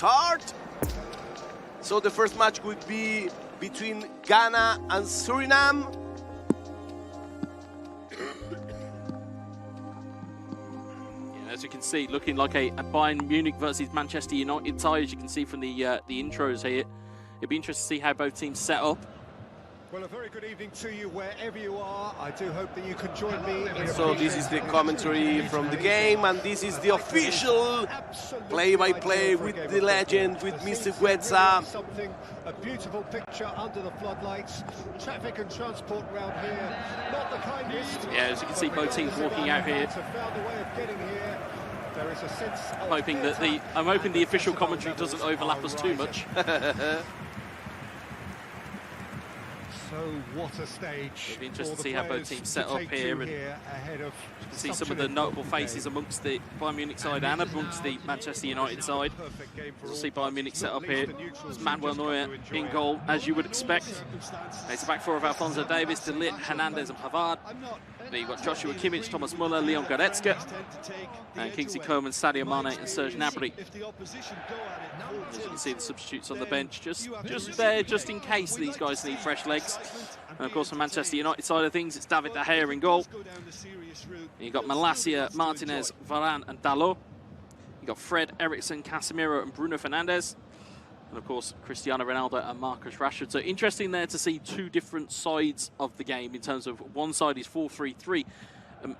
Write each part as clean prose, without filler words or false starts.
start. So the first match would be between Ghana and Suriname. As you can see, looking like a Bayern Munich versus Manchester United tie, as you can see from the intros here. It'd be interesting to see how both teams set up. Well, a very good evening to you wherever you are. I do hope that you can join me. So this is the commentary from the game, and this is the official play-by-play with the legend, with Mr. Guezza. A beautiful picture under the floodlights. Traffic and transport around here, not the kindest. Yeah, as you can see, both teams walking out here. There is a sense of I'm hoping the official commentary doesn't overlap us too much. So what a stage. It'll be interesting to see how both teams set up here. And ahead of you can see some of the notable faces amongst the Bayern Munich side and amongst the Manchester United side. We'll see Bayern Munich set up here. It's Manuel Neuer in goal, as you would expect. It's a back four of Alphonso Davies, De Ligt, Hernandez and Pavard. Then you've got Joshua Kimmich, Thomas Muller, Leon Goretzka, and Kingsley Coman, Sadio Mane and Serge Gnabry. As you can see the substitutes on the bench, just there, just in case these guys need fresh legs. And of course, on Manchester United side of things, it's David De Gea in goal. You've got Malacia, Martinez, Varane and Dalot. You've got Fred, Eriksen, Casemiro and Bruno Fernandes. And of course, Cristiano Ronaldo and Marcus Rashford. So interesting there to see two different sides of the game in terms of one side is 4-3-3.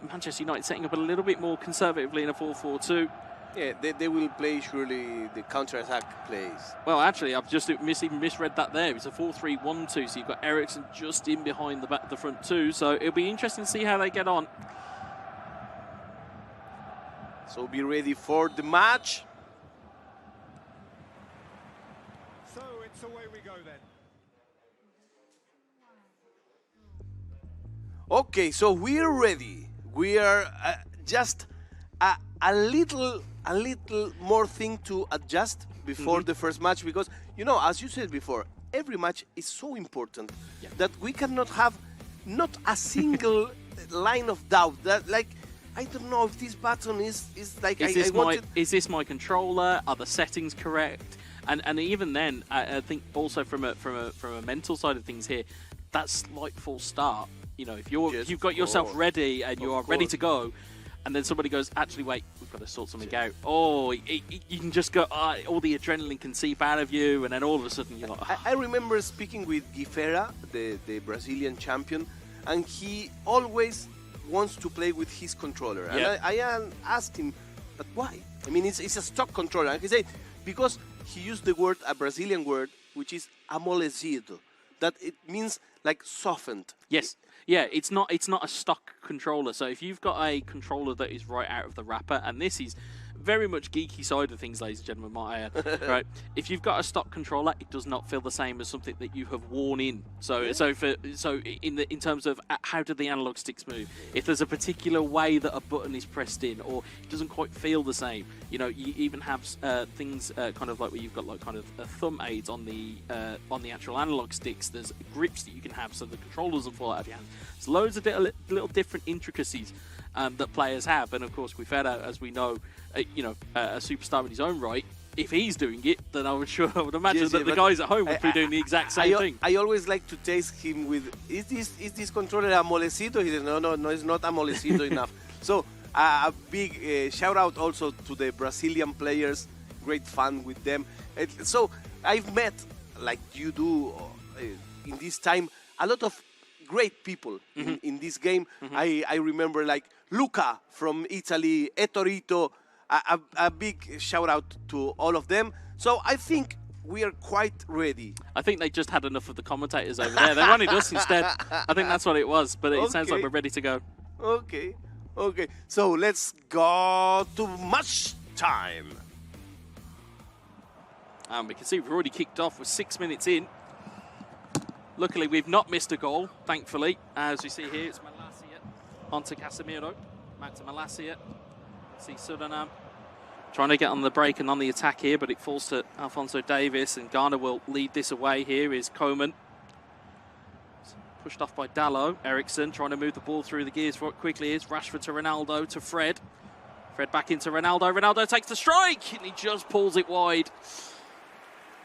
Manchester United setting up a little bit more conservatively in a 4-4-2. Yeah, they will play surely the counter-attack plays. Well, actually, I've just even misread that there. It's a 4-3-1-2, so you've got Eriksen just in behind the front two. So it'll be interesting to see how they get on. So be ready for the match. So it's away we go then. Okay, so we're ready. We are just a little more thing to adjust before the first match, because, you know, as you said before, every match is so important that we cannot have not a single line of doubt that, like, I don't know if this button is like, is this my controller? Are the settings correct? And even then, I think also from a mental side of things here, that slight false start. You know, if you've got yourself ready and you are ready to go, and then somebody goes, actually, wait, we've got to sort something out. Oh, you can just go, all the adrenaline can seep out of you, and then all of a sudden you're like, oh. I remember speaking with Guifera, the Brazilian champion, and he always wants to play with his controller. And I asked him, but why? I mean, it's a stock controller. And he said, because he used a Brazilian word, which is amolecido, that it means like softened. Yes. Yeah, it's not a stock controller. So if you've got a controller that is right out of the wrapper, and this is very much geeky side of things, ladies and gentlemen, might I add, right? If you've got a stock controller, it does not feel the same as something that you have worn in. So in terms of how do the analog sticks move? If there's a particular way that a button is pressed in, or it doesn't quite feel the same, you know, you even have things kind of like where you've got like kind of thumb aids on the actual analog sticks. There's grips that you can have so the controller doesn't fall out of your hand. There's loads of little different intricacies that players have, and of course Guifera, as we know, you know, a superstar in his own right. If he's doing it, then I would imagine that the guys at home would be doing the exact same thing. I always like to taste him with, is this controller amolecido? He said, no, it's not amolecido enough. So a big shout out also to the Brazilian players. Great fun with them. So I've met, like you do in this time, a lot of great people in this game. I remember like Luca from Italy, Etorito, a big shout out to all of them. So I think we are quite ready. I think they just had enough of the commentators over there. They wanted us instead. I think that's what it was, but it sounds like we're ready to go. Okay. So let's go to match time. And we can see we've already kicked off with 6 minutes in. Luckily, we've not missed a goal, thankfully. As we see here, it's Malacia onto Casemiro. Back to Malacia. See Suriname trying to get on the break and on the attack here, but it falls to Alphonso Davies, and Ghana will lead this away. Here is Coman. Pushed off by Dalot. Eriksen trying to move the ball through the gears quickly. Is Rashford to Ronaldo to Fred. Fred back into Ronaldo. Ronaldo takes the strike, and he just pulls it wide.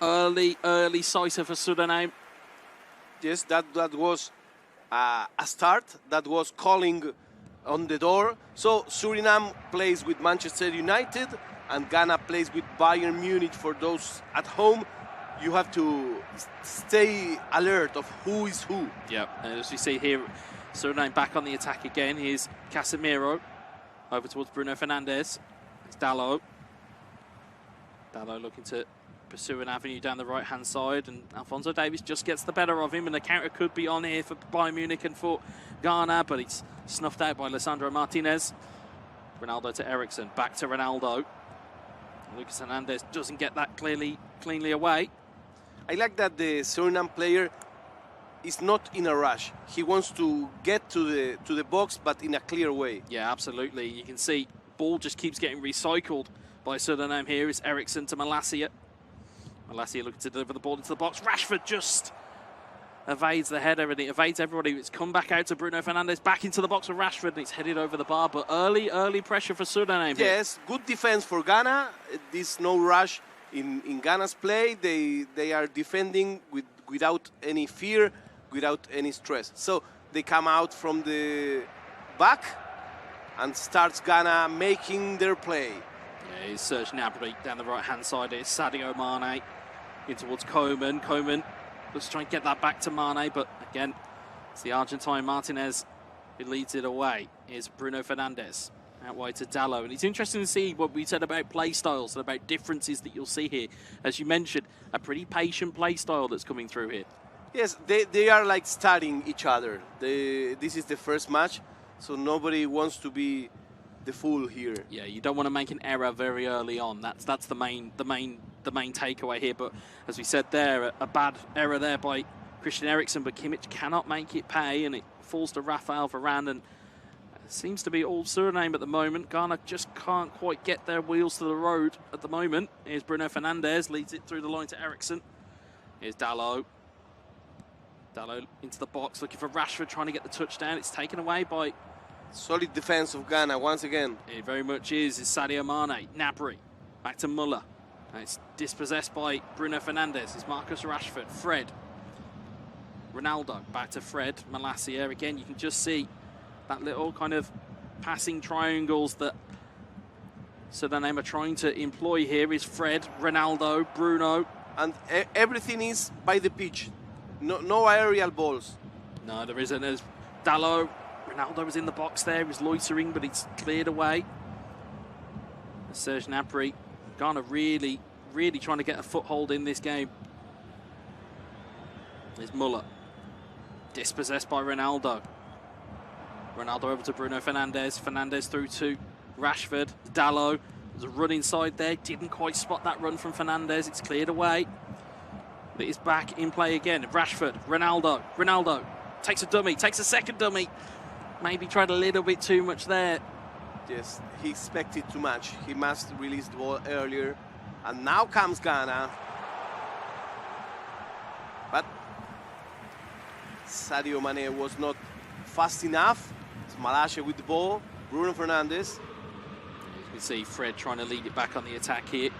Early sighter for Suriname. Yes, that was a start. That was calling on the door. So Suriname plays with Manchester United, and Ghana plays with Bayern Munich. For those at home, you have to stay alert of who is who. Yeah, and as we see here, Suriname back on the attack again. Here's Casemiro over towards Bruno Fernandes. It's Dalot. Dalot looking to pursue an avenue down the right-hand side, and Alphonso Davies just gets the better of him, and the counter could be on here for Bayern Munich and for Ghana, but it's snuffed out by Lisandro Martinez. Ronaldo to Eriksson, back to Ronaldo. Lucas Hernandez doesn't get that cleanly away. I like that the Suriname player is not in a rush. He wants to get to the box, but in a clear way. Yeah, absolutely. You can see ball just keeps getting recycled by Suriname here. It's Eriksson to Malacia. Malacia looking to deliver the ball into the box. Rashford just evades the header and it evades everybody. It's come back out to Bruno Fernandes, back into the box of Rashford, and it's headed over the bar. But early pressure for Suriname. Yes, good defense for Ghana. There's no rush in Ghana's play. They are defending without any fear, without any stress. So they come out from the back and starts Ghana making their play. Yeah, it's Serge Gnabry down the right-hand side. It's Sadio Mane in towards Koeman. Koeman looks to try and get that back to Mane, but again, it's the Argentine Martinez who leads it away. Here's Bruno Fernandes out wide to Dalot. And it's interesting to see what we said about play styles and about differences that you'll see here. As you mentioned, a pretty patient play style that's coming through here. Yes, they are like studying each other. This is the first match, so nobody wants to be the fool here. Yeah, you don't want to make an error very early on. That's the main takeaway here. But as we said there, a bad error there by Christian Eriksen, but Kimmich cannot make it pay, and it falls to Rafael Varane, and it seems to be all Suriname at the moment. Ghana just can't quite get their wheels to the road at the moment. Here's Bruno Fernandes, leads it through the line to Eriksen. Here's Dalot. Dalot into the box, looking for Rashford, trying to get the touchdown. It's taken away by... Solid defense of Ghana once again. It very much is. It's Sadio Mane. Gnabry. Back to Muller. And it's dispossessed by Bruno Fernandes. It's Marcus Rashford. Fred. Ronaldo. Back to Fred. Malacia. Again, you can just see that little kind of passing triangles that Suriname are trying to employ here. Is Fred, Ronaldo, Bruno. And everything is by the pitch. No aerial balls. No, there isn't. There's Dalot. Ronaldo was in the box there. He was loitering, but it's cleared away. Serge Gnabry. Ghana really trying to get a foothold in this game. There's Muller. Dispossessed by Ronaldo. Ronaldo over to Bruno Fernandes. Fernandes through to Rashford. Dalot. There's a run inside there. Didn't quite spot that run from Fernandes. It's cleared away. But it's back in play again. Rashford. Ronaldo. Ronaldo takes a dummy. Takes a second dummy. Maybe tried a little bit too much there. Yes, he expected too much. He must release the ball earlier. And now comes Ghana. But Sadio Mane was not fast enough. It's Malacia with the ball. Bruno Fernandes. As we see Fred trying to lead it back on the attack here.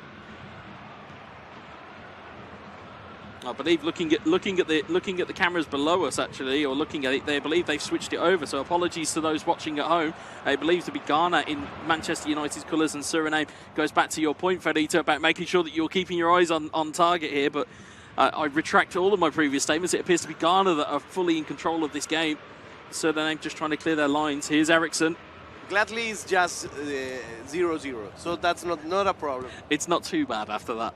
I believe looking at the cameras below us, actually, or looking at it, they believe they've switched it over. So apologies to those watching at home. I believe to be Ghana in Manchester United's colours, and Suriname goes back to your point, Fedito, about making sure that you're keeping your eyes on target here. But I retract all of my previous statements. It appears to be Ghana that are fully in control of this game. Suriname just trying to clear their lines. Here's Eriksson. Gladly, it's just 0-0, so that's not a problem. It's not too bad after that.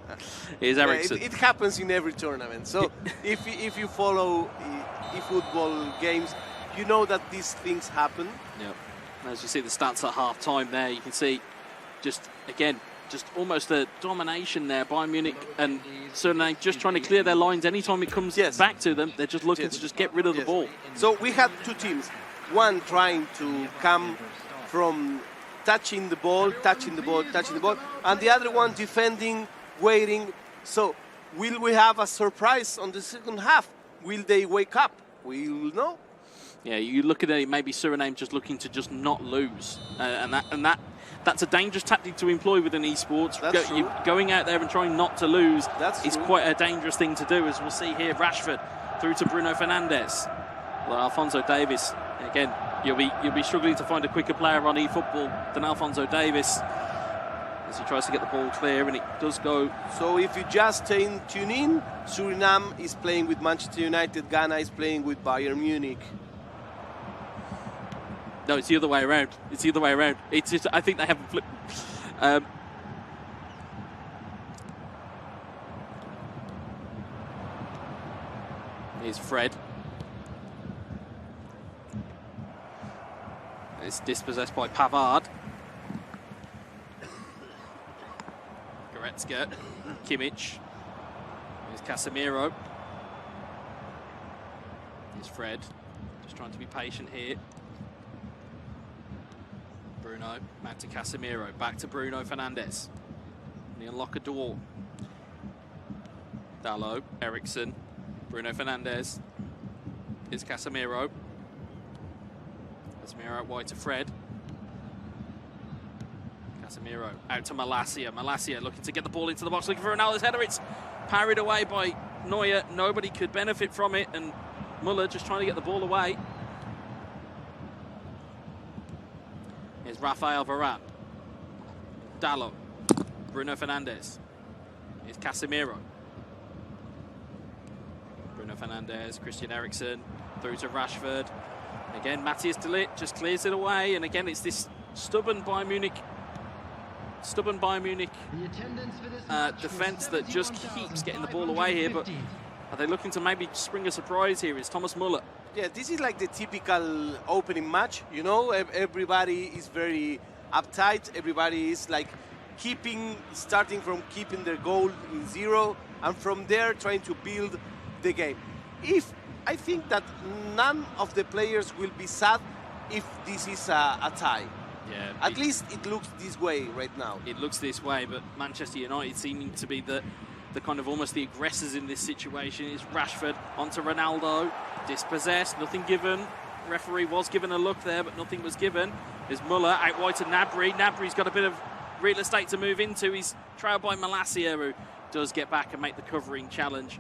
Here's Eriksson. It happens in every tournament. So if you follow football games, you know that these things happen. Yep. As you see the stats at half-time there, you can see just almost a domination there. Bayern Munich and Suriname just trying to clear their lines. Anytime it comes back to them, they're just looking to just get rid of the ball. So we had two teams. One trying to come from touching the ball, and the other one defending, waiting. So will we have a surprise on the second half? Will they wake up? We'll know. Yeah, you look at it, maybe Suriname just looking to just not lose, and that that's a dangerous tactic to employ within esports. That's true. You're going out there and trying not to lose. That's it's true. quite a dangerous thing to do, as we'll see here. Rashford through to Bruno Fernandes. Well, Alphonso Davies, again, you'll be struggling to find a quicker player on eFootball than Alphonso Davies as he tries to get the ball clear, and it does go. So if you just tune in, Suriname is playing with Manchester United, Ghana is playing with Bayern Munich. No, it's the other way around. It's the other way around. It's just, I think they haven't flipped. Here's Fred. It's dispossessed by Pavard. Goretzka, Kimmich. Here's Casemiro. Here's Fred. Just trying to be patient here. Bruno, back to Casemiro, back to Bruno Fernandes. And he unlock a door. Dalot, Ericsson, Bruno Fernandes. Here's Casemiro. Casemiro out wide to Fred. Casemiro out to Malacia. Malacia looking to get the ball into the box, looking for Ronaldo's header. It's parried away by Neuer. Nobody could benefit from it, and Muller just trying to get the ball away. Here's Rafael Varane. Dalot. Bruno Fernandes. Here's Casemiro. Bruno Fernandes, Christian Eriksen, through to Rashford. Again, Matthias de Ligt just clears it away, and again, it's this stubborn Bayern Munich defence that just keeps getting the ball away here. But are they looking to maybe spring a surprise here? It's Thomas Muller. Yeah, this is like the typical opening match, you know, everybody is very uptight, everybody is like starting from keeping their goal in 0, and from there trying to build the game. I think that none of the players will be sad if this is a tie. Yeah, at least it looks this way right now. It looks this way, but Manchester United seeming to be the kind of almost the aggressors in this situation. Is Rashford onto Ronaldo, dispossessed, nothing given. Referee was given a look there, but nothing was given. There's Muller out wide to Gnabry. Gnabry's got a bit of real estate to move into. He's trailed by Malacia, who does get back and make the covering challenge.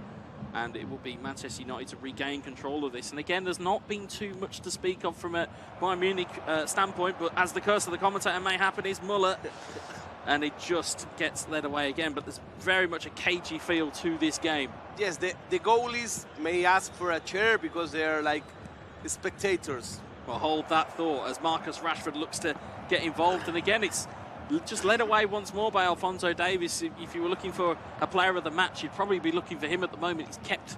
And it will be Manchester United to regain control of this. And again, there's not been too much to speak of from a Bayern Munich standpoint, but as the curse of the commentator may happen, is Muller. And it just gets led away again. But there's very much a cagey feel to this game. Yes, the goalies may ask for a chair because they're like spectators. Well, hold that thought as Marcus Rashford looks to get involved. And again, it's just led away once more by Alphonso Davies. If you were looking for a player of the match, you'd probably be looking for him at the moment. He's kept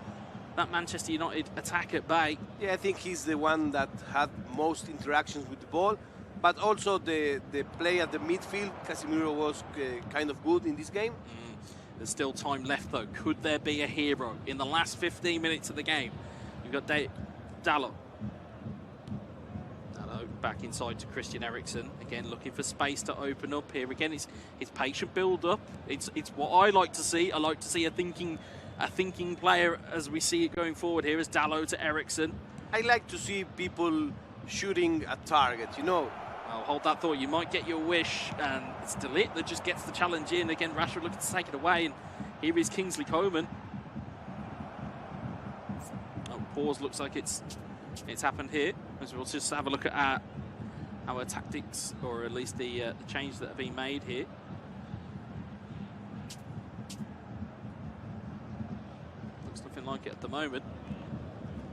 that Manchester United attack at bay. Yeah, I think he's the one that had most interactions with the ball, but also the play at the midfield. Casemiro was kind of good in this game. There's still time left, though. Could there be a hero in the last 15 minutes of the game? You've got Dalot. Back inside to Christian Eriksen, again looking for space to open up here. Again, it's patient build up. It's what I like to see. I like to see a thinking player as we see it going forward here as Dalot to Eriksen. I like to see people shooting at target, you know. I'll hold that thought. You might get your wish, and it's de Ligt that just gets the challenge in. Again, Rashford looking to take it away, and here is Kingsley Coman. Oh, pause. Looks like it's happened here. As we'll just have a look at our tactics, or at least the changes that have been made here. Looks nothing like it at the moment.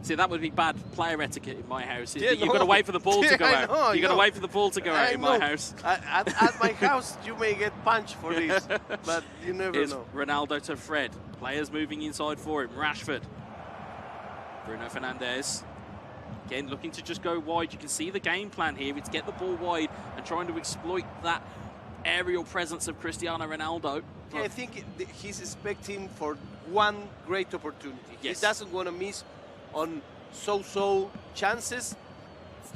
See, that would be bad player etiquette in my house. Yeah, You've got to wait for the ball to go out. You've got to wait for the ball to go out in my house. At my house, you may get punched for this, but you never know. Ronaldo to Fred. Players moving inside for him. Rashford. Bruno Fernandes. Again, looking to just go wide. You can see the game plan here. It's get the ball wide and trying to exploit that aerial presence of Cristiano Ronaldo. Yeah, I think he's expecting for one great opportunity. Yes. He doesn't want to miss on so-so chances.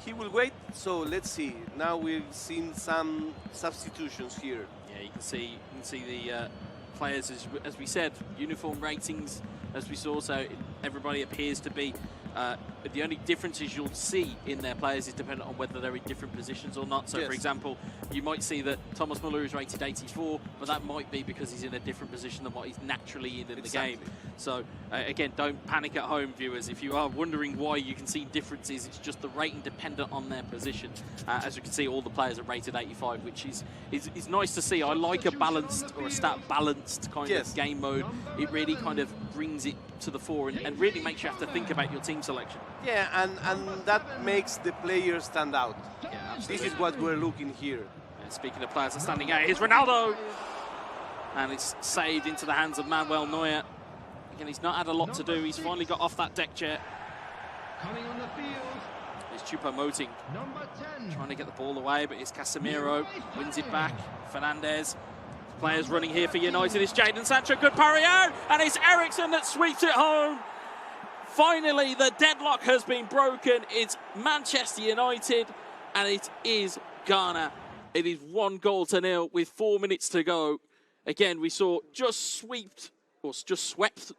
He will wait. So let's see. Now we've seen some substitutions here. Yeah, you can see the players, as we said, uniform ratings as we saw. So everybody appears to be The only differences you'll see in their players is dependent on whether they're in different positions or not. So, Yes. for example, you might see that Thomas Muller is rated 84, but that might be because he's in a different position than what he's naturally in the game. So, again, don't panic at home, viewers. If you are wondering why you can see differences, it's just the rating dependent on their position. As you can see, all the players are rated 85, which is nice to see. I like a balanced or a stat balanced kind of game mode. It really kind of brings it to the fore and really makes you have to think about your team selection. Yeah, and that makes the players stand out. Yeah, This absolutely. is what we're looking here. And speaking of players that are standing out, here's Ronaldo! And it's saved into the hands of Manuel Neuer. Again, he's not had a lot to do. He's finally got off that deck chair. Coming on the field, He's Choupo-Moting, number 10. trying to get the ball away, but it's Casemiro, wins it back. Fernandes. Players running here for United. It's Jadon Sancho, good parry out, and it's Eriksen that sweeps it home. Finally, the deadlock has been broken. It's Manchester United, and it is Ghana. It is 1-0 with 4 minutes to go. Again, we saw just swept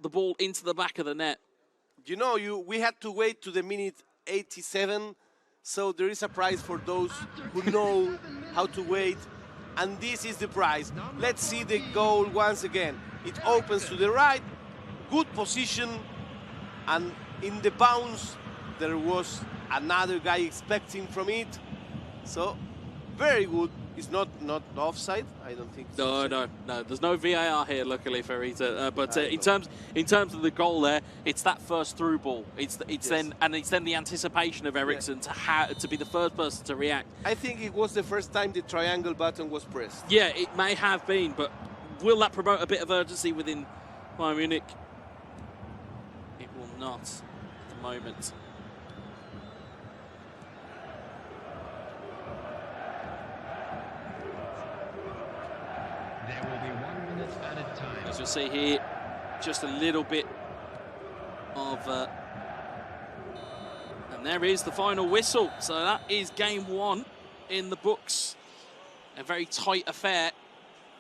the ball into the back of the net. You know, we had to wait to the minute 87, so there is a prize for those who know how to wait, and this is the prize. Let's see the goal once again. It opens to the right, good position, and in the bounce there was another guy expecting from it, so very good. It's not offside. I don't think. No. There's no VAR here, luckily for Rita. But in terms of the goal there, it's that first through ball. It's then the anticipation of Eriksen to be the first person to react. I think it was the first time the triangle button was pressed. Yeah, it may have been, but will that promote a bit of urgency within Bayern Munich? It will not at the moment. There will be 1 minute added time. As you'll see here, just a little bit of... and there is the final whistle. So that is game one in the books. A very tight affair,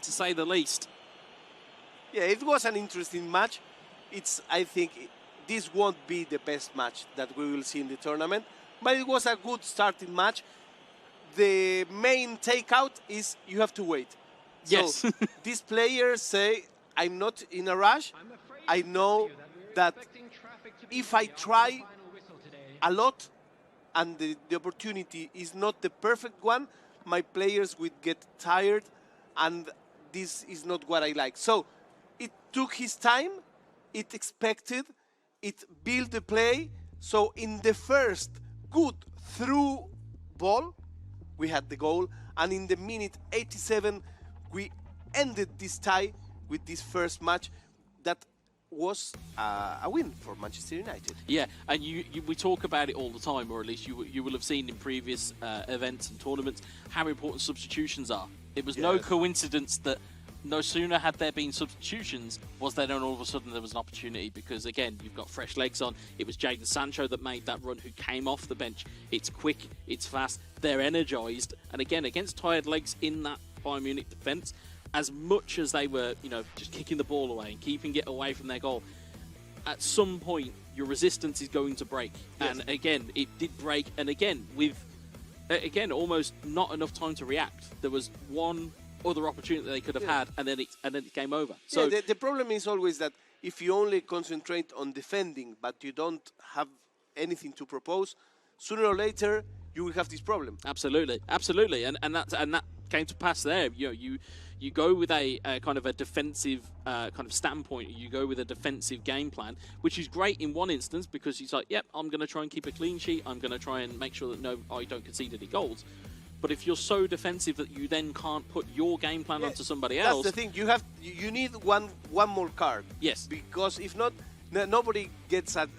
to say the least. Yeah, it was an interesting match. I think this won't be the best match that we will see in the tournament, but it was a good starting match. The main takeout is you have to wait. Yes. So these players say, I'm not in a rush. I know that if I try a lot and the opportunity is not the perfect one, my players would get tired, and this is not what I like. So it took his time, it expected, it built the play. So in the first good through ball, we had the goal, and in the minute 87, we ended this tie with this first match that was a win for Manchester United. Yeah, and we talk about it all the time, or at least you will have seen in previous events and tournaments how important substitutions are. It was no coincidence that no sooner had there been substitutions was there then all of a sudden there was an opportunity, because again, you've got fresh legs on. It was Jadon Sancho that made that run, who came off the bench. It's quick, it's fast, they're energised, and again, against tired legs in that Bayern Munich defence, as much as they were, just kicking the ball away and keeping it away from their goal, at some point your resistance is going to break. Yes. And again, it did break, and again, with almost not enough time to react. There was one other opportunity they could have had, and then it came over. So the problem is always that if you only concentrate on defending but you don't have anything to propose, sooner or later you will have this problem. Absolutely, and that came to pass there. You go with a kind of a defensive kind of standpoint. You go with a defensive game plan, which is great in one instance because he's like, yep, I'm going to try and keep a clean sheet. I'm going to try and make sure that I don't concede any goals. But if you're so defensive that you then can't put your game plan onto somebody else, that's the thing. You need one more card. Yes. Because if not, nobody gets a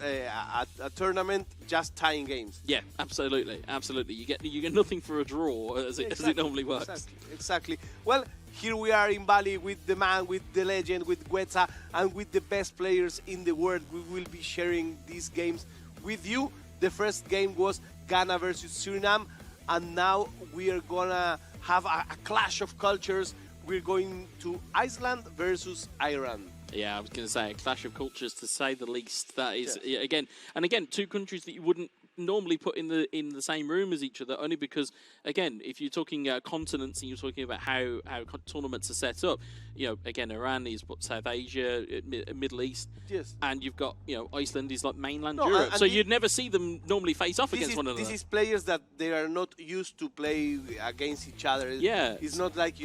tournament just tying games. Yeah, absolutely. You get nothing for a draw as it normally works. Exactly. Well, here we are in Bali with the man, with the legend, with Guetza, and with the best players in the world. We will be sharing these games with you. The first game was Ghana versus Suriname, and now we are gonna have a clash of cultures. We're going to Iceland versus Iran. Yeah, I was going to say a clash of cultures, to say the least. That is again, two countries that you wouldn't normally put in the same room as each other, only because, again, if you're talking continents and you're talking about how tournaments are set up, again, Iran is South Asia, Middle East, and you've got Iceland is like mainland Europe, so you'd never see them normally face off against one another. This is players that they are not used to play against each other. Yeah, it's not like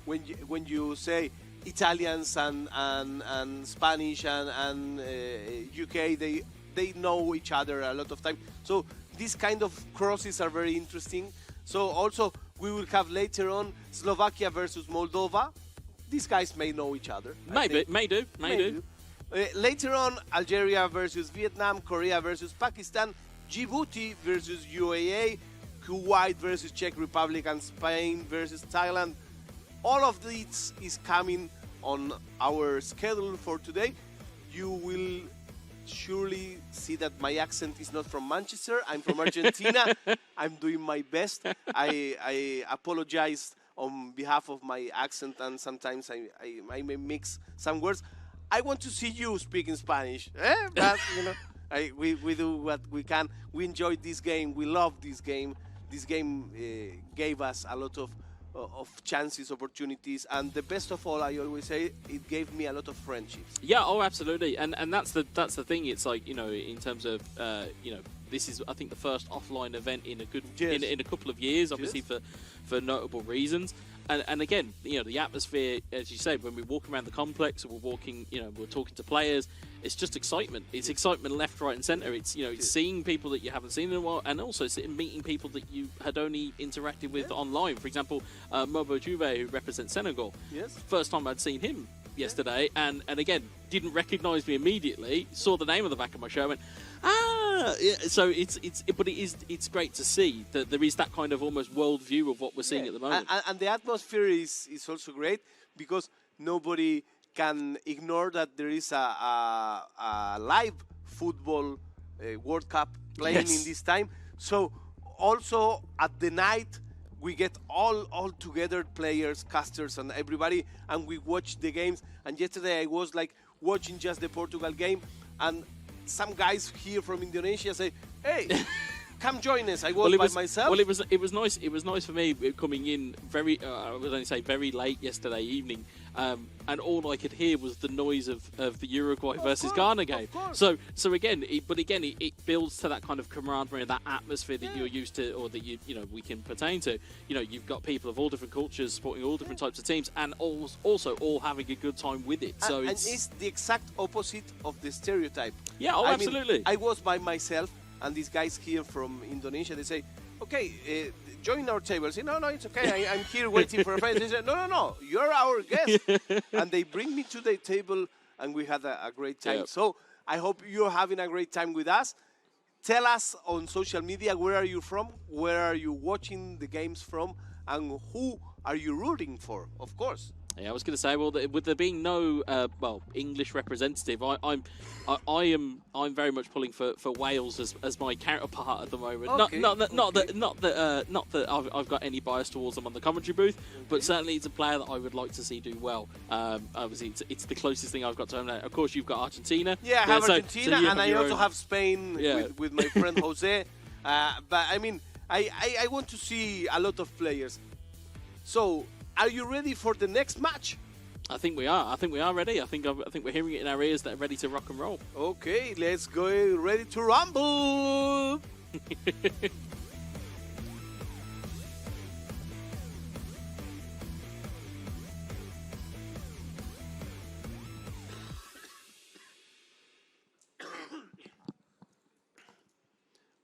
when you say Italians and Spanish and UK, they know each other a lot of time. So these kind of crosses are very interesting. So also we will have later on Slovakia versus Moldova. These guys may know each other. May do. Later on, Algeria versus Vietnam, Korea versus Pakistan, Djibouti versus UAE, Kuwait versus Czech Republic, and Spain versus Thailand. All of this is coming on our schedule for today. You will surely see that my accent is not from Manchester. I'm from Argentina. I'm doing my best. I apologize on behalf of my accent, and sometimes I may mix some words. I want to see you speaking Spanish. But, we do what we can. We enjoyed this game. We love this game. This game gave us a lot of chances, opportunities, and the best of all, I always say, it gave me a lot of friendships. Yeah, absolutely, and that's the thing. It's like, in terms of this is, I think, the first offline event in a couple of years, obviously for notable reasons. And again, the atmosphere, as you say, when we walk around the complex, or we're walking, we're talking to players, it's just excitement. It's excitement left, right, and centre. It's it's seeing people that you haven't seen in a while, and also meeting people that you had only interacted with online. For example, Mobo Juve, who represents Senegal. Yes. First time I'd seen him yesterday, and again, didn't recognise me immediately. Saw the name of the back of my shirt, went, yeah. So it's great to see that there is that kind of almost world view of what we're seeing at the moment. And the atmosphere is also great, because nobody can ignore that there is a live football World Cup playing in this time. So also at the night, we get all together, players, casters, and everybody, and we watch the games. And yesterday I was like watching just the Portugal game, and some guys here from Indonesia say, "Hey, come join us." I was by myself. Well, it was nice. It was nice for me coming in very. I would only say very late yesterday evening, and all I could hear was the noise of the Uruguay versus Ghana game. So again, it builds to that kind of camaraderie, that atmosphere that you're used to, or that we can pertain to. You've got people of all different cultures supporting all different types of teams, and also all having a good time with it. So and it's the exact opposite of the stereotype. Yeah, absolutely. I was by myself, and these guys here from Indonesia, they say, "Okay, join our table." I say, "No, it's okay. I'm here waiting for a friend." They say, No, you're our guest. And they bring me to the table, and we had a great time. Yep. So I hope you're having a great time with us. Tell us on social media, where are you from? Where are you watching the games from? And who are you rooting for, of course? Yeah, I was going to say, well, with there being no English representative, I'm very much pulling for Wales as my counterpart at the moment. Okay. Not that I've got any bias towards them on the commentary booth, but certainly it's a player that I would like to see do well. Obviously, it's the closest thing I've got to home now. Of course, you've got Argentina. Yeah, I have Argentina, and I also have Spain with my friend Jose. But I mean, I want to see a lot of players. So, are you ready for the next match? I think we are. I think we are ready. I think we're hearing it in our ears that are ready to rock and roll. Okay, let's go. Ready to rumble.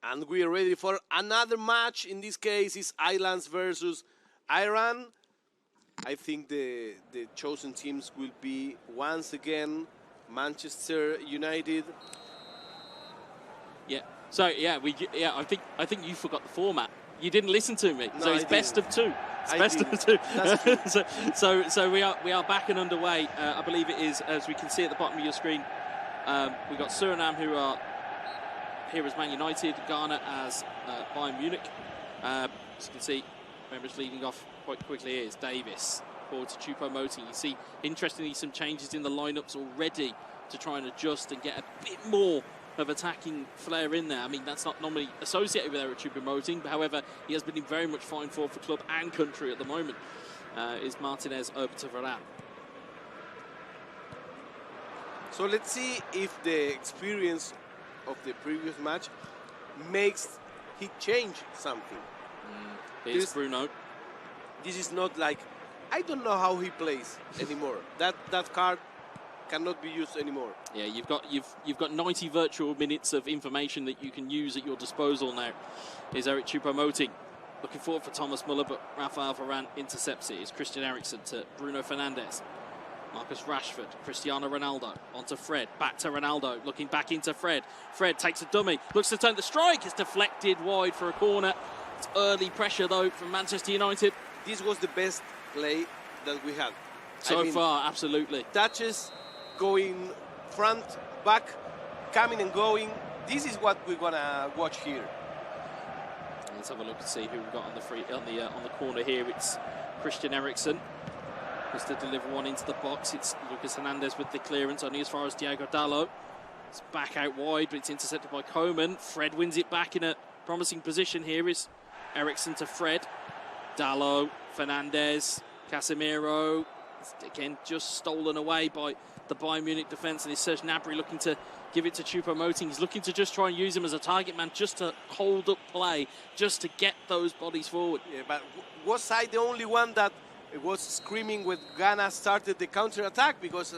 And we are ready for another match. In this case, it's Islands versus Iran. I think the chosen teams will be once again Manchester United. Yeah. So I think you forgot the format. You didn't listen to me. No, so it's best of two. It's best of two. so we are back and underway. I believe it is, as we can see at the bottom of your screen. We've got Suriname, who are here as Man United, Ghana as Bayern Munich. As you can see, members leading off quite quickly is Davis, forward to Choupo-Moting. You see, interestingly, some changes in the lineups already to try and adjust and get a bit more of attacking flair in there. I mean, that's not normally associated with Eric Choupo-Moting, but however, he has been in very much fine form for club and country at the moment. Is Martinez over to Varane. So let's see if the experience of the previous match makes he change something. Here's Bruno. This is not like, I don't know how he plays anymore. That card cannot be used anymore. Yeah, you've got 90 virtual minutes of information that you can use at your disposal now. Is Eric Choupo-Moting looking forward for Thomas Muller, but Rafael Varane intercepts it. It's Christian Eriksen to Bruno Fernandes. Marcus Rashford, Cristiano Ronaldo, onto Fred, back to Ronaldo, looking back into Fred. Fred takes a dummy, looks to turn the strike, it's deflected wide for a corner. It's early pressure though from Manchester United. This was the best play that we had. So far, absolutely. Touches, going front, back, coming and going. This is what we're gonna watch here. Let's have a look and see who we've got on the corner here. It's Christian Eriksen. To deliver one into the box. It's Lucas Hernandez with the clearance, only as far as Diogo Dalot. It's back out wide, but it's intercepted by Koeman. Fred wins it back in a promising position. Here is Eriksen to Fred. Dalot, Fernandes, Casemiro. It's again just stolen away by the Bayern Munich defence, and it's Serge Gnabry looking to give it to Choupo-Moting. He's looking to just try and use him as a target man, just to hold up play, just to get those bodies forward. Yeah, but was I the only one that was screaming when Ghana started the counter-attack? Because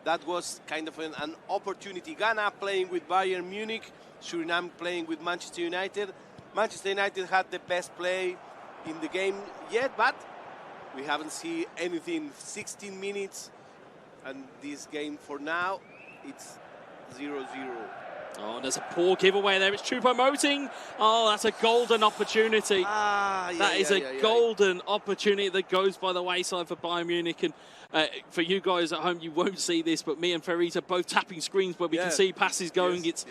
that was kind of an opportunity. Ghana playing with Bayern Munich, Suriname playing with Manchester United. Manchester United had the best play in the game yet, but we haven't seen anything. 16 minutes, and this game for now, it's 0-0. Oh, there's a poor giveaway there. It's Choupo-Moting. Oh, that's a golden opportunity. That is a golden opportunity that goes by the wayside for Bayern Munich. And for you guys at home, you won't see this, but me and Farid are both tapping screens where we can see passes going. Yes,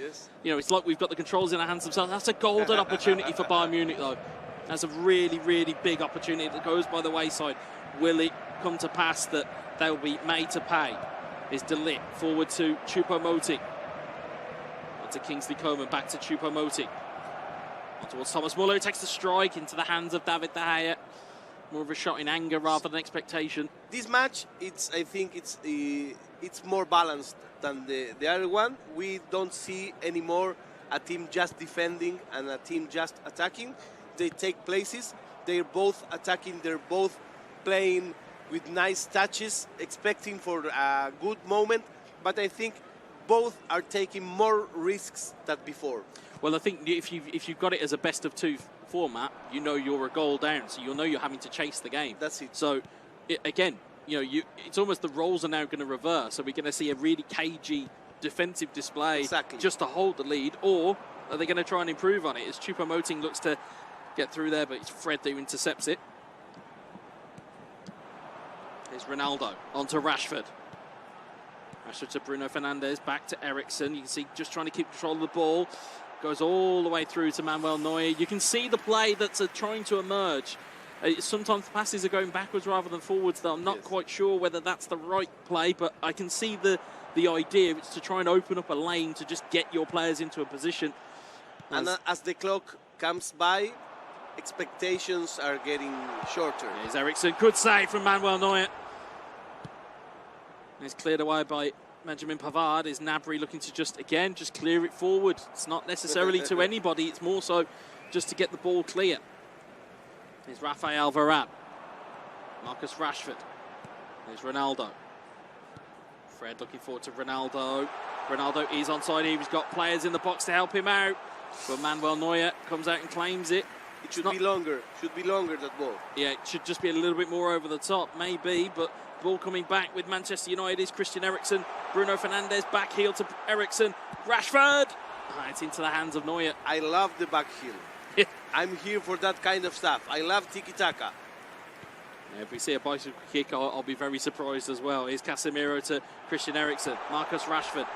you know, it's like we've got the controls in our hands themselves. That's a golden opportunity for Bayern Munich, though. That's a really, really big opportunity that goes by the wayside. Will it come to pass that they'll be made to pay? Is De Ligt forward to Choupo-Moting. To Kingsley Coman, back to Choupo-Moting. On towards Thomas Muller, who takes the strike into the hands of David De Gea. More of a shot in anger rather than expectation. This match, I think it's more balanced than the other one. We don't see anymore a team just defending and a team just attacking. They take places. They're both attacking. They're both playing with nice touches, expecting for a good moment. But I think both are taking more risks than before. Well, I think if you've got it as a best-of-2 format, you know you're a goal down, so you'll know you're having to chase the game. That's it. So, again, it's almost the roles are now going to reverse. So we're going to see a really cagey defensive display just to hold the lead, or are they going to try and improve on it? As Choupo-Moting looks to get through there, but it's Fred who intercepts it. Here's Ronaldo onto Rashford. Rashford to Bruno Fernandes, back to Eriksen. You can see just trying to keep control of the ball. Goes all the way through to Manuel Neuer. You can see the play that's trying to emerge. Sometimes passes are going backwards rather than forwards, though. I'm not quite sure whether that's the right play, but I can see the idea. It's to try and open up a lane to just get your players into a position. And as the clock comes by, expectations are getting shorter. Here's Eriksen. Good save from Manuel Neuer. It's cleared away by Benjamin Pavard. Is Gnabry looking to just clear it forward. It's not necessarily to anybody. It's more so just to get the ball clear. Here's Rafael Varane. Marcus Rashford. There's Ronaldo. Fred looking forward to Ronaldo. Ronaldo is onside. He's got players in the box to help him out. But Manuel Neuer comes out and claims it. It should be longer. Should be longer, that ball. Yeah, it should just be a little bit more over the top, maybe, but ball coming back with Manchester United is Christian Eriksen. Bruno Fernandes back heel to Eriksen. Rashford. It's into the hands of Neuer. I love the back heel. I'm here for that kind of stuff. I love tiki-taka. If we see a bicycle kick, I'll be very surprised as well. Here's Casemiro to Christian Eriksen. Marcus Rashford.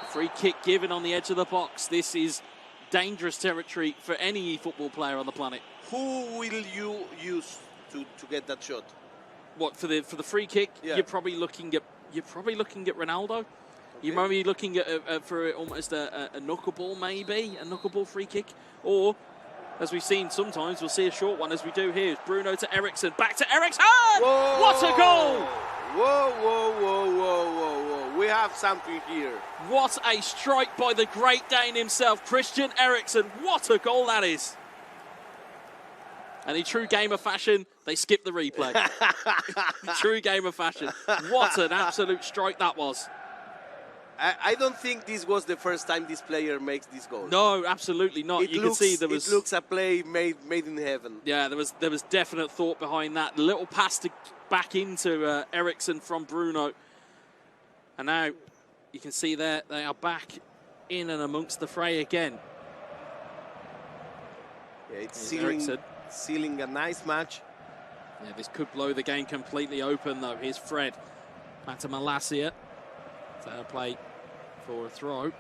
Free kick given on the edge of the box. This is dangerous territory for any football player on the planet. Who will you use to get that shot? What for the free kick? Yeah. You're probably looking at Ronaldo. You might be looking at for almost a knuckleball, maybe a knuckleball free kick, or as we've seen sometimes, we'll see a short one as we do here. It's Bruno to Eriksson, back to Eriksson. Whoa! What a goal! Whoa, whoa, whoa, whoa, whoa, whoa! We have something here. What a strike by the Great Dane himself, Christian Eriksson. What a goal that is! And in true gamer fashion, they skipped the replay. True gamer fashion. What an absolute strike that was. I don't think this was the first time this player makes this goal. No, absolutely not. You can see there was. It looks a play made in heaven. Yeah, there was definite thought behind that. The little pass back into Eriksson from Bruno. And now you can see there they are back in and amongst the fray again. Yeah, it's sealing a nice match. Yeah, this could blow the game completely open, though. Here's Fred. Back to Malacia. Fair play for a throw.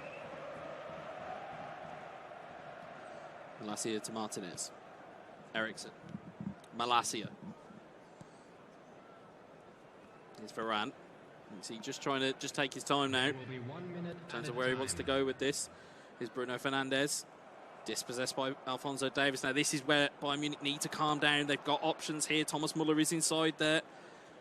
Malacia to Martinez. Eriksson. Malacia. Here's Varane. You see, just trying to take his time now. In terms of where he wants to go with this. Here's Bruno Fernandes. Dispossessed by Alphonso Davies. Now, this is where Bayern Munich need to calm down. They've got options here. Thomas Muller is inside there.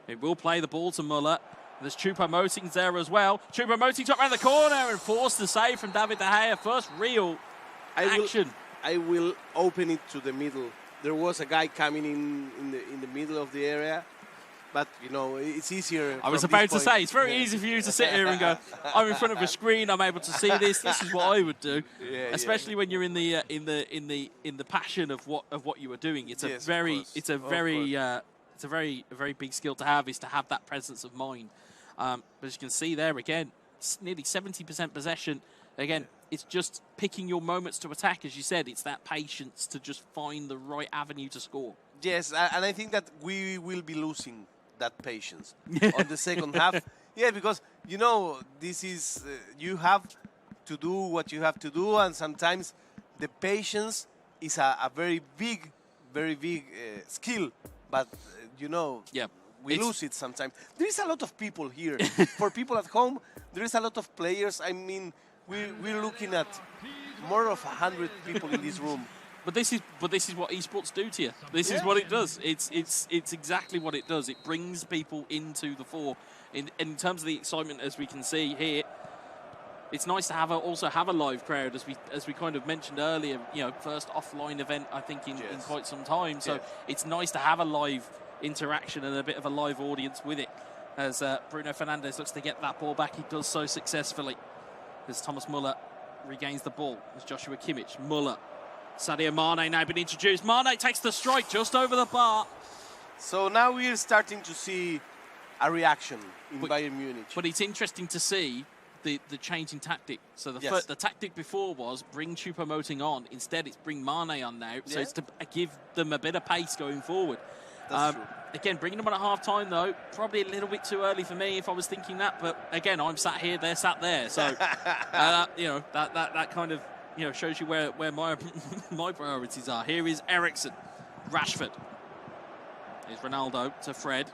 He will play the ball to Muller. There's Choupo-Moting there as well. Choupo-Moting top around the corner and forced the save from David De Gea. First real action. I will open it to the middle. There was a guy coming in the middle of the area. But, you know, it's easier. I was about to say, it's very easy for you to sit here and go, I'm in front of a screen, I'm able to see this. This is what I would do. Yeah, especially when you're in the passion of what you are doing. It's a very big skill to have, is to have that presence of mind. But as you can see there again, it's nearly 70% possession. Again, it's just picking your moments to attack, as you said. It's that patience to just find the right avenue to score. Yes, and I think that we will be losing that patience on the second half. Yeah, because, you know, this is, you have to do what you have to do, and sometimes the patience is a very big skill, but, you know, we lose it sometimes. There is a lot of people here. For people at home, there is a lot of players. I mean, we're looking at more of 100 people in this room. But this is what esports do to you. This is what it does. It's exactly what it does. It brings people into the fore. In terms of the excitement, as we can see here, it's nice to also have a live crowd, as we kind of mentioned earlier. You know, first offline event I think in quite some time. So it's nice to have a live interaction and a bit of a live audience with it. As Bruno Fernandes looks to get that ball back, he does so successfully. As Thomas Muller regains the ball. As Joshua Kimmich, Muller. Sadio Mane now been introduced. Mane takes the strike just over the bar. So now we're starting to see a reaction in Bayern Munich. But it's interesting to see the change in tactic. So the tactic before was bring Choupo-Moting on. Instead, it's bring Mane on now. So it's to give them a bit of pace going forward. That's true. Again, bringing them on at half-time, though, probably a little bit too early for me if I was thinking that. But again, I'm sat here, they're sat there. So, you know, that kind of, you know, shows you where my my priorities are. Here is Eriksson, Rashford. Here's Ronaldo to Fred.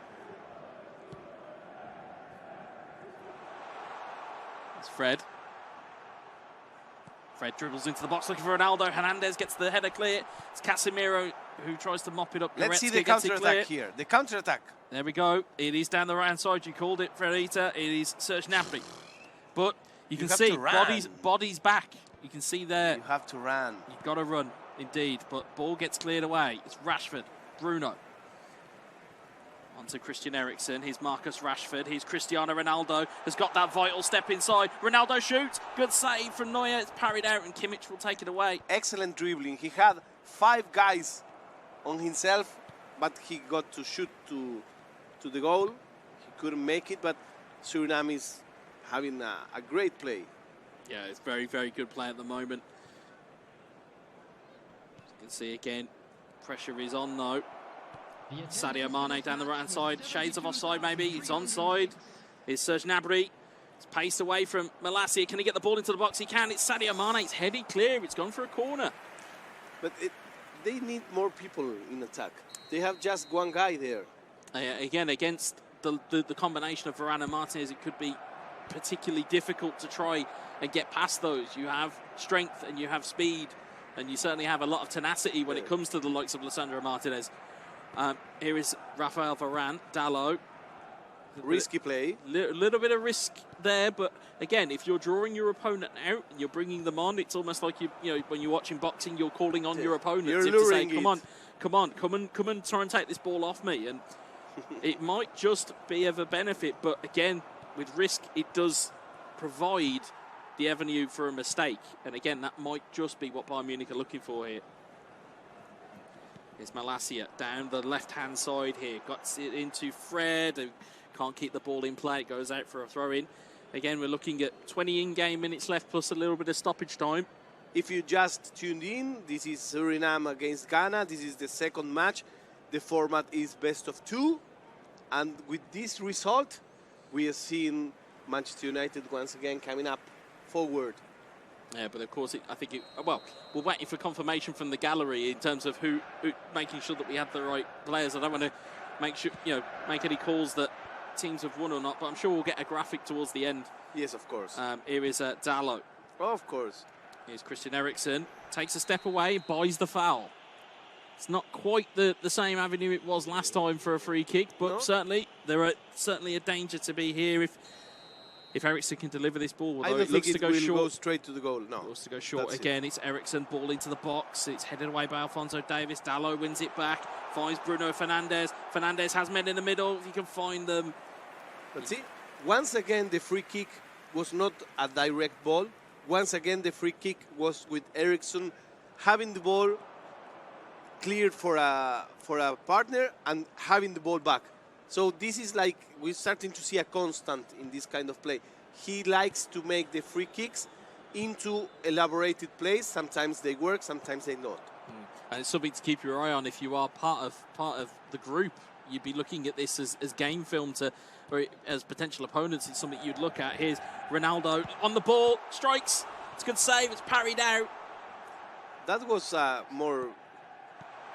It's Fred. Fred dribbles into the box looking for Ronaldo. Hernandez gets the header clear. It's Casemiro who tries to mop it up. Let's see the counter-attack here. The counter-attack. There we go. It is down the right-hand side. You called it, Fredita. It is Serge Gnabry. But you can see bodies back. You can see there. You have to run. You've got to run, indeed. But ball gets cleared away. It's Rashford. Bruno. On to Christian Eriksson. Here's Marcus Rashford. Here's Cristiano Ronaldo. Has got that vital step inside. Ronaldo shoots. Good save from Neuer. It's parried out and Kimmich will take it away. Excellent dribbling. He had 5 guys on himself, but he got to shoot to the goal. He couldn't make it, but Suriname is having a great play. Yeah, it's very, very good play at the moment. As you can see again, pressure is on though. Sadio Mane down the right-hand side. Shades of offside maybe. It's onside. Here's Serge Gnabry. It's paced away from Malacia. Can he get the ball into the box? He can. It's Sadio Mane. It's headed clear. It's gone for a corner. But they need more people in attack. They have just one guy there. Again, against the combination of Varane and Martinez, it could be particularly difficult to try and get past those. You have strength and you have speed, and you certainly have a lot of tenacity when it comes to the likes of Lisandro Martinez. Here is Rafael Varane, Dalot. Risky play. Little bit of risk there, but again, if you're drawing your opponent out and you're bringing them on, it's almost like you know when you're watching boxing, you're calling on your opponent to say, "Come on, try and take this ball off me." And it might just be of a benefit, but again, with risk, it does provide the avenue for a mistake. And again, that might just be what Bayern Munich are looking for here. Here's Malacia down the left-hand side here. Got it into Fred. Who can't keep the ball in play. It goes out for a throw-in. Again, we're looking at 20 in-game minutes left plus a little bit of stoppage time. If you just tuned in, this is Suriname against Ghana. This is the second match. The format is best of 2. And with this result, we are seeing Manchester United once again coming up forward. Yeah, but of course, well, we're waiting for confirmation from the gallery in terms of who making sure that we have the right players. I don't want to make any calls that teams have won or not, but I'm sure we'll get a graphic towards the end. Yes, of course. Here is Dalot. Oh, of course. Here's Christian Eriksen. Takes a step away, buys the foul. It's not quite the same avenue it was last time for a free kick, but certainly there are certainly a danger to be here if Eriksen can deliver this ball. I don't think it will go straight to the goal. No. It looks to go short again. It's Eriksen, ball into the box. It's headed away by Alphonso Davies. Dalot wins it back, finds Bruno Fernandes. Fernandes has men in the middle. If he can find them. That's it. Once again, the free kick was not a direct ball. Once again, the free kick was with Eriksen having the ball cleared for a partner and having the ball back. So this is like we're starting to see a constant in this kind of play. He likes to make the free kicks into elaborated plays. Sometimes they work, sometimes they don't. And it's something to keep your eye on if you are part of the group. You'd be looking at this as game film or as potential opponents. It's something you'd look at. Here's Ronaldo on the ball, strikes. It's a good save. It's parried out. That was more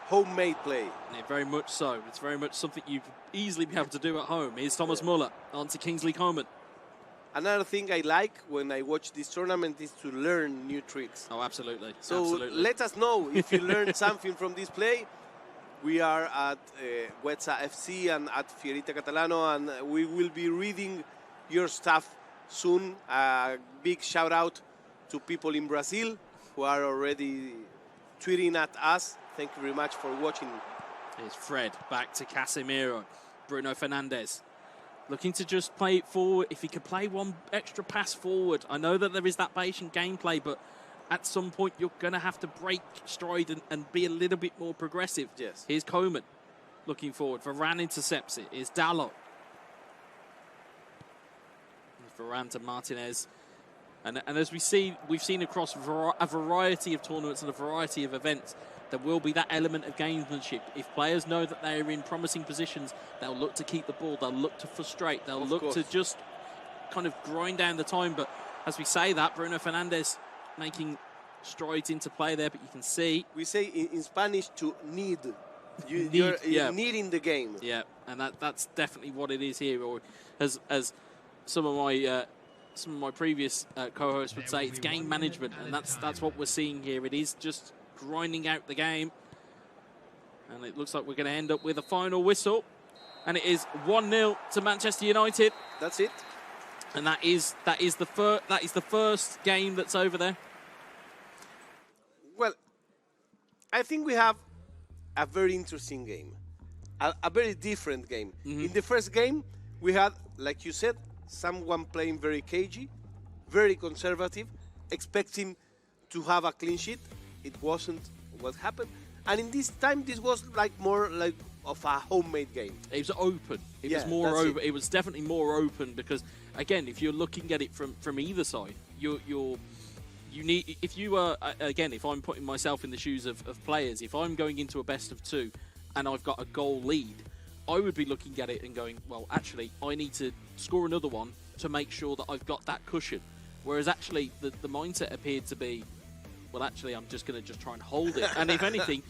homemade play. Yeah, very much so. It's very much something you'd easily be able to do at home. Here's Thomas Muller on to Kingsley Coman. Another thing I like when I watch this tournament is to learn new tricks. Oh, absolutely. So absolutely. Let us know if you learned something from this play. We are at Huetza FC and at Fierita Catalano, and we will be reading your stuff soon. Big shout out to people in Brazil who are already tweeting at us. Thank you very much for watching. Here's Fred back to Casemiro. Bruno Fernandes looking to just play it forward. If he could play one extra pass forward. I know that there is that patient gameplay, but at some point you're going to have to break stride and be a little bit more progressive. Yes. Here's Coman looking forward. Varane intercepts it. Here's Dalot. Varane to Martinez. And as we've seen across a variety of tournaments and a variety of events, there will be that element of gamesmanship. If players know that they are in promising positions, they'll look to keep the ball, they'll look to frustrate, they'll look to just kind of grind down the time. But as we say that, Bruno Fernandes making strides into play there, but you can see... We say in Spanish to need. You're needing the game. Yeah, and that's definitely what it is here. Or as some of my previous co-hosts would say, it's game management, and that's what we're seeing here. It is just grinding out the game, and it looks like we're going to end up with a final whistle, and it is 1-0 to Manchester United. That's it, and that is the first game that's over there. Well, I think we have a very interesting game, a very different game. In the first game, we had, like you said, someone playing very cagey, very conservative, expecting to have a clean sheet. It wasn't what happened. And in this time, this was more like of a homemade game. It was open. It was more open. It was definitely more open because, again, if you're looking at it from either side, you need, if you are, again, if I'm putting myself in the shoes of players, if I'm going into a best of 2 and I've got a goal lead, I would be looking at it and going, well, actually, I need to score another one to make sure that I've got that cushion. Whereas actually, the mindset appeared to be, well, actually, I'm just going to just try and hold it. And if anything,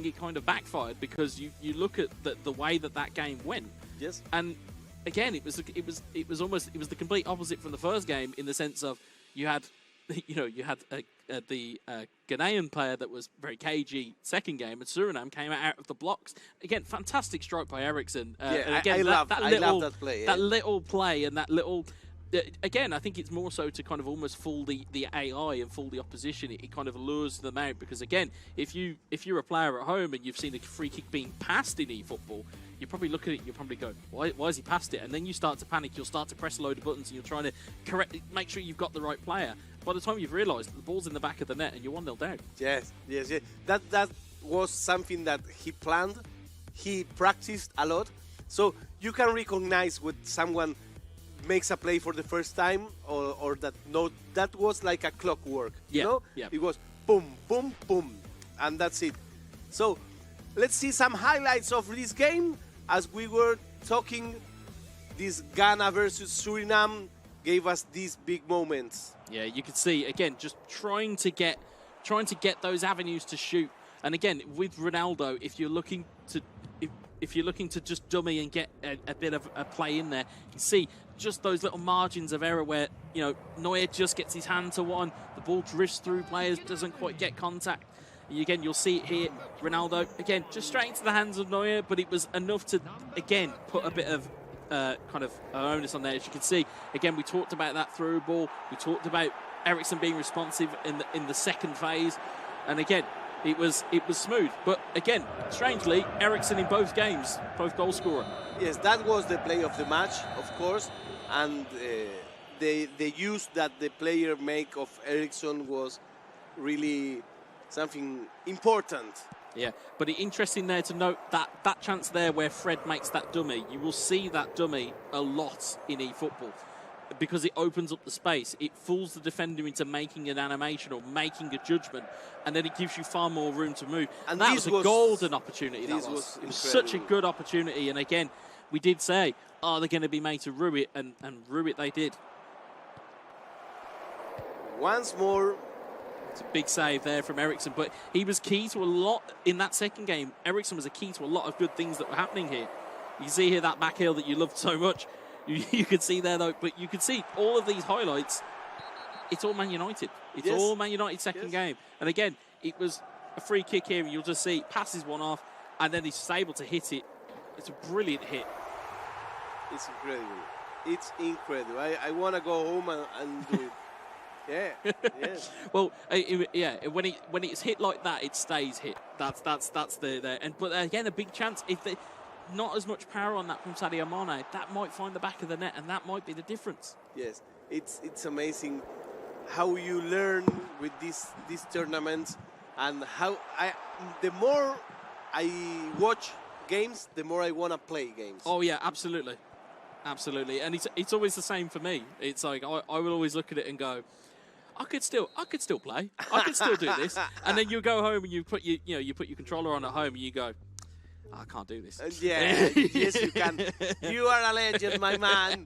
it kind of backfired, because you look at the way that game went. Yes. And again, it was the complete opposite from the first game, in the sense of you had the Ghanaian player that was very cagey second game, and Suriname came out of the blocks. Again, fantastic stroke by Eriksson. Yeah, again, I love that play. Yeah. That little play and that little... Again, I think it's more so to kind of almost fool the AI and fool the opposition. It kind of lures them out, because again, if you're a player at home and you've seen a free kick being passed in eFootball, you probably look at it and you'll probably go, why has he passed it? And then you start to panic. You'll start to press a load of buttons and you're trying to make sure you've got the right player. By the time you've realised the ball's in the back of the net and you're 1-0 down. Yes. That was something that he planned. He practiced a lot, so you can recognize when someone makes a play for the first time, or that was like a clockwork. You know? Yeah. It was boom, boom, boom, and that's it. So let's see some highlights of this game. As we were talking, this Ghana versus Suriname gave us these big moments. Yeah, you could see again just trying to get those avenues to shoot. And again, with Ronaldo, if you're looking to just dummy and get a bit of a play in there, you see just those little margins of error where, Neuer just gets his hand to one, the ball drifts through players, doesn't quite get contact. Again, you'll see it here. Ronaldo, again, just straight into the hands of Neuer, but it was enough to, again, put a bit of kind of onus on there. As you can see, again, we talked about that through ball. We talked about Eriksson being responsive in the second phase. And again, it was smooth. But again, strangely, Eriksson in both games, both goal scorer. Yes, that was the play of the match, of course. And the use that the player make of Eriksson was really something important. Yeah, but it's interesting there to note that chance there where Fred makes that dummy. You will see that dummy a lot in eFootball, because it opens up the space. It fools the defender into making an animation or making a judgment, and then it gives you far more room to move. And that was a golden opportunity. It was such a good opportunity. And again, we did say, are they going to be made to rue it? And rue it they did. Once more. It's a big save there from Eriksson, but he was key to a lot in that second game. Eriksson was a key to a lot of good things that were happening here. You see here that back heel that you loved so much. You could see there, though, but you could see all of these highlights. It's all Man United. It's all Man United second game. And again, it was a free kick here, and you'll just see passes one off, and then he's just able to hit it. It's a brilliant hit. It's incredible. It's incredible. I want to go home and do it. Yeah. Yes. Well, yeah. When it's hit like that, it stays hit. That's the and but again, a big chance if they. Not as much power on that from Sadio Mane. That might find the back of the net, and that might be the difference. Yes, it's amazing how you learn with these tournaments, and how the more I watch games, the more I want to play games. Oh yeah, absolutely, and it's always the same for me. It's like I will always look at it and go, I could still play. I could still do this. And then you go home and you put your controller on at home and you go, I can't do this. Yeah, yes, you can. You are a legend, my man.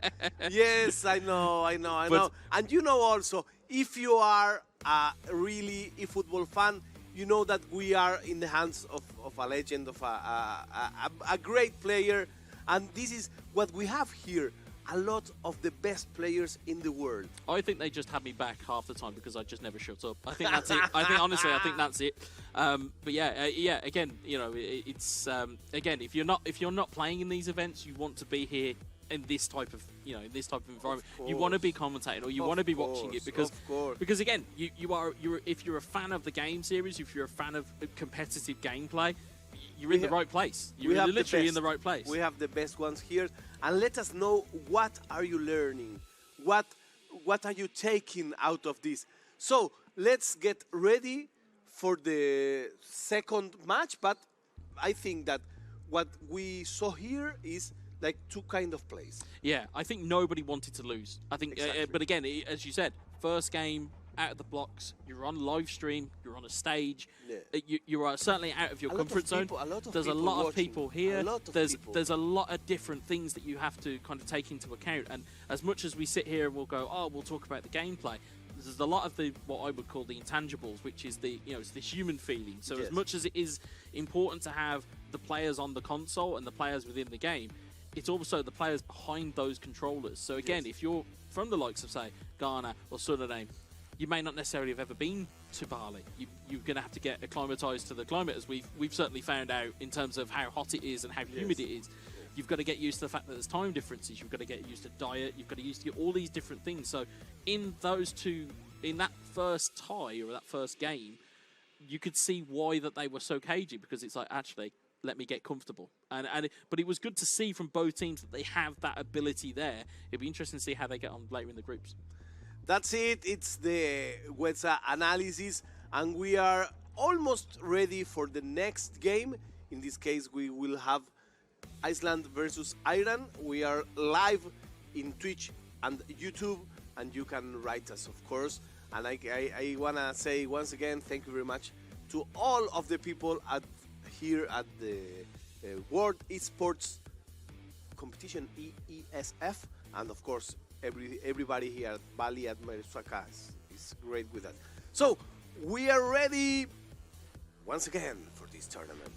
Yes, I know. And you know also, if you are a really eFootball fan, you know that we are in the hands of a legend, of a great player. And this is what we have here. A lot of the best players in the world. I think they just had me back half the time because I just never shut up. I think that's it. Honestly, I think that's it. But yeah. Again, it's again, if you're not playing in these events, you want to be here in this type of environment. You want to be commentating or you want to be watching it because again, if you're a fan of the game series, if you're a fan of competitive gameplay, you're in the right place. You're literally in the right place. We have the best ones here. And let us know, what are you learning? What are you taking out of this? So let's get ready for the second match. But I think that what we saw here is like two kind of plays. Yeah, I think nobody wanted to lose. I think, exactly. But again, as you said, first game, out of the blocks, you're on live stream, you're on a stage, you are certainly out of your comfort zone. There's a lot of people here. There's a lot of different things that you have to kind of take into account. And as much as we sit here and we'll go, oh, we'll talk about the gameplay, there's a lot of the what I would call the intangibles, which is the it's the human feeling. So Yes. as much as it is important to have the players on the console and the players within the game, it's also the players behind those controllers. So again, Yes. if you're from the likes of, say, Ghana or SURINAME, you may not necessarily have ever been to Bali. You're going to have to get acclimatized to the climate, as we've certainly found out in terms of how hot it is and how humid it is. You've got to get used to the fact that there's time differences. You've got to get used to diet. You've got to get used to all these different things. So in that first tie or that first game, you could see why that they were so cagey, because it's like, actually, let me get comfortable. But it was good to see from both teams that they have that ability there. It'd be interesting to see how they get on later in the groups. That's it. It's the WESA analysis, and we are almost ready for the next game. In this case, we will have Iceland versus Iran. We are live in Twitch and YouTube, and you can write us, of course. And I want to say once again, thank you very much to all of the people here at the World Esports competition, IESF, and of course everybody here at Bali at Mersaka is great with that. So we are ready once again for this tournament.